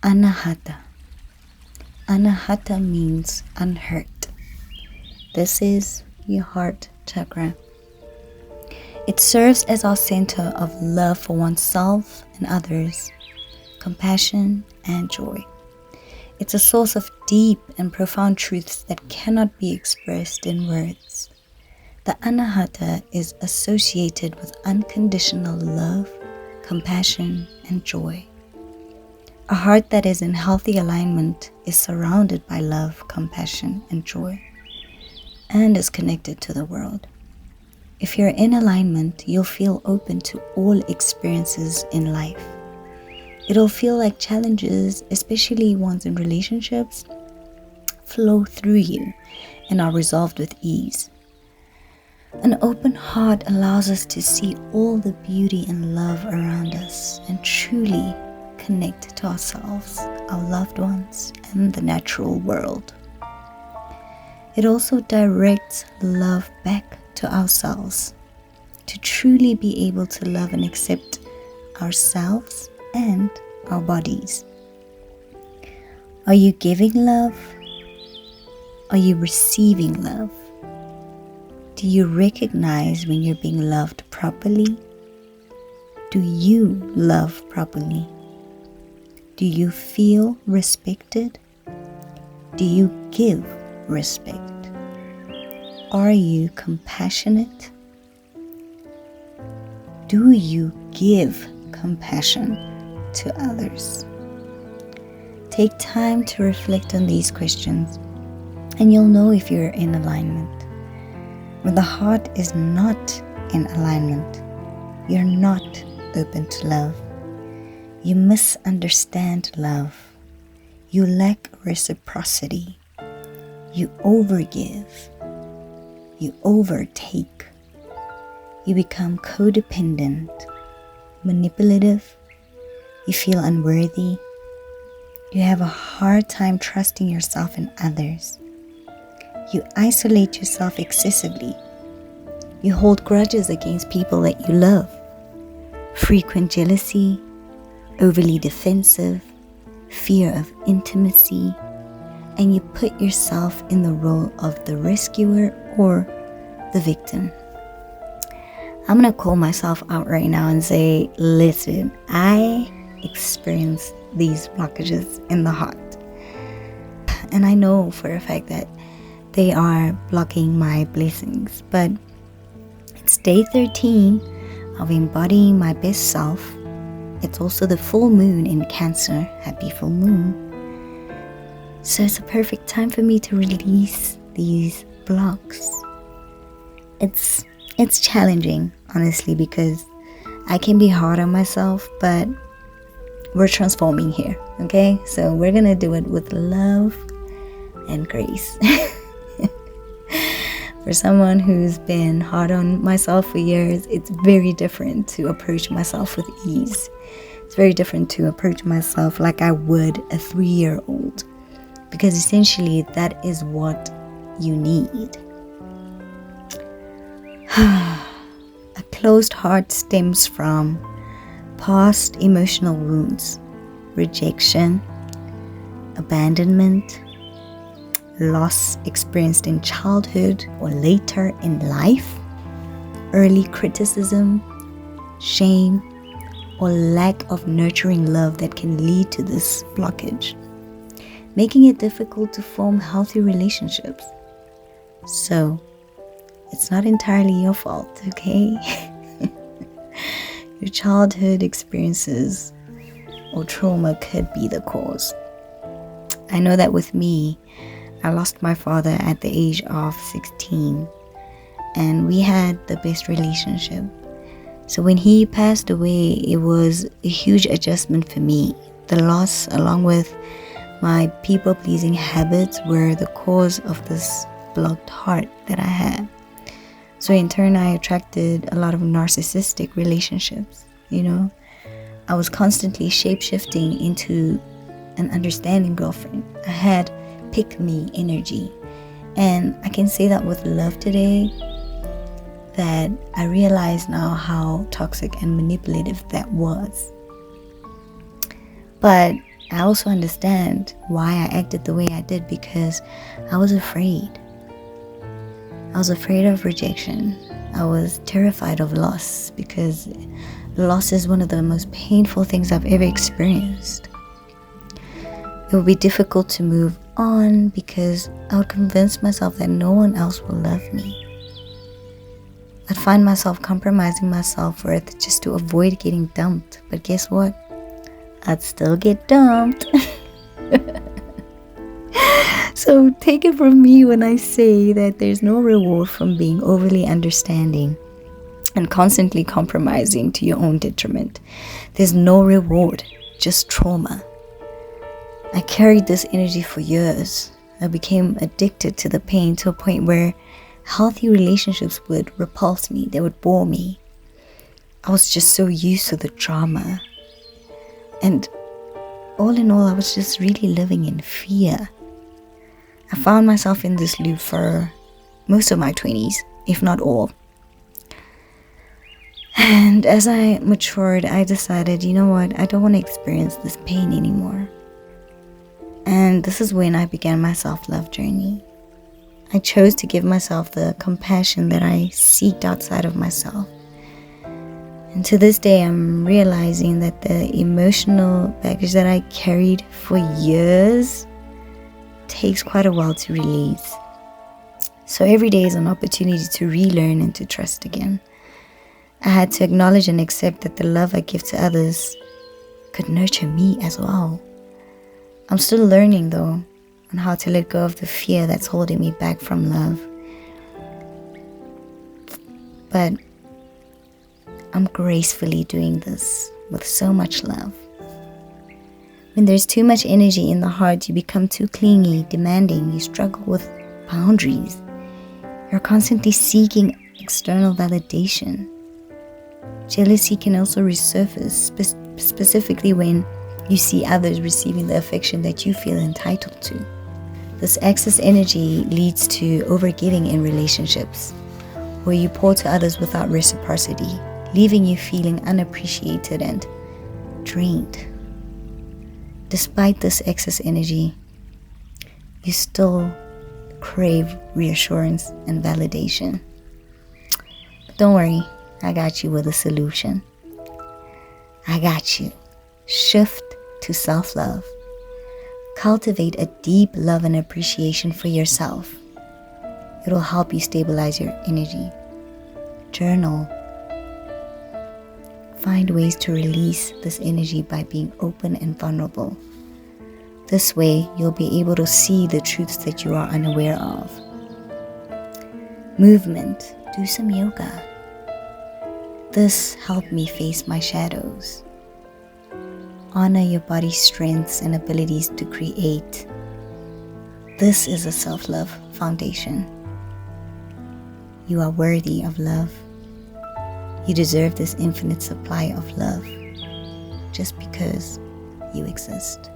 Anahata. Anahata means unhurt. This is your heart chakra. It serves as our center of love for oneself and others, compassion and joy. It's a source of deep and profound truths that cannot be expressed in words. The anahata is associated with unconditional love, compassion, and joy. A heart that is in healthy alignment is surrounded by love, compassion, and joy, and is connected to the world. If you're in alignment, you'll feel open to all experiences in life. It'll feel like challenges, especially ones in relationships, flow through you and are resolved with ease. An open heart allows us to see all the beauty and love around us and truly connect to ourselves, our loved ones, and the natural world. It also directs love back to ourselves to truly be able to love and accept ourselves and our bodies. Are you giving love? Are you receiving love? Do you recognize when you're being loved properly? Do you love properly? Do you feel respected? Do you give respect? Are you compassionate? Do you give compassion to others? Take time to reflect on these questions, and you'll know if you're in alignment. When the heart is not in alignment, you're not open to love. You misunderstand love. You lack reciprocity. You overgive. You overtake. You become codependent, manipulative. You feel unworthy. You have a hard time trusting yourself and others. You isolate yourself excessively. You hold grudges against people that you love. Frequent jealousy, overly defensive, fear of intimacy, and you put yourself in the role of the rescuer or the victim. I'm going to call myself out right now and say, listen, I experience these blockages in the heart. And I know for a fact that they are blocking my blessings. But it's day 13 of embodying my best self. It's also the full moon in Cancer. Happy full moon. So it's a perfect time for me to release these blocks. It's challenging, honestly, because I can be hard on myself, but we're transforming here, okay? So we're gonna do it with love and grace. For someone who's been hard on myself for years, it's very different to approach myself with ease. It's very different to approach myself like I would a 3-year-old, because essentially that is what you need. A closed heart stems from past emotional wounds, rejection, abandonment, loss experienced in childhood or later in life, early criticism, shame, or lack of nurturing love that can lead to this blockage, making it difficult to form healthy relationships. So, it's not entirely your fault, okay? Your childhood experiences or trauma could be the cause. I know that with me, I lost my father at the age of 16, and we had the best relationship. So when he passed away, it was a huge adjustment for me. The loss, along with my people-pleasing habits, were the cause of this blocked heart that I had. So in turn, I attracted a lot of narcissistic relationships, I was constantly shape-shifting into an understanding girlfriend. I had pick-me energy. And I can say that with love today, that I realize now how toxic and manipulative that was. But I also understand why I acted the way I did, because I was afraid. I was afraid of rejection. I was terrified of loss, because loss is one of the most painful things I've ever experienced. It would be difficult to move on because I would convince myself that no one else will love me. I'd find myself compromising my self-worth just to avoid getting dumped. But guess what? I'd still get dumped. So take it from me when I say that there's no reward from being overly understanding and constantly compromising to your own detriment. There's no reward, just trauma. I carried this energy for years. I became addicted to the pain to a point where healthy relationships would repulse me. They would bore me. I was just so used to the drama. And all in all, I was just really living in fear. I found myself in this loop for most of my 20s, if not all. And as I matured, I decided, you know what? I don't want to experience this pain anymore. And this is when I began my self-love journey. I chose to give myself the compassion that I seeked outside of myself. And to this day, I'm realizing that the emotional baggage that I carried for years takes quite a while to release. So every day is an opportunity to relearn and to trust again. I had to acknowledge and accept that the love I give to others could nurture me as well. I'm still learning though on how to let go of the fear that's holding me back from love. But I'm gracefully doing this with so much love. When there's too much energy in the heart, you become too clingy, demanding, you struggle with boundaries. You're constantly seeking external validation. Jealousy can also resurface, specifically when you see others receiving the affection that you feel entitled to. This excess energy leads to overgiving in relationships, where you pour to others without reciprocity, leaving you feeling unappreciated and drained. Despite this excess energy, you still crave reassurance and validation. But don't worry, I got you with a solution. I got you. Shift to self-love. Cultivate a deep love and appreciation for yourself. It will help you stabilize your energy. Journal. Find ways to release this energy by being open and vulnerable. This way, you'll be able to see the truths that you are unaware of. Movement. Do some yoga. This helped me face my shadows. Honor your body's strengths and abilities to create. This is a self-love foundation. You are worthy of love. You deserve this infinite supply of love just because you exist.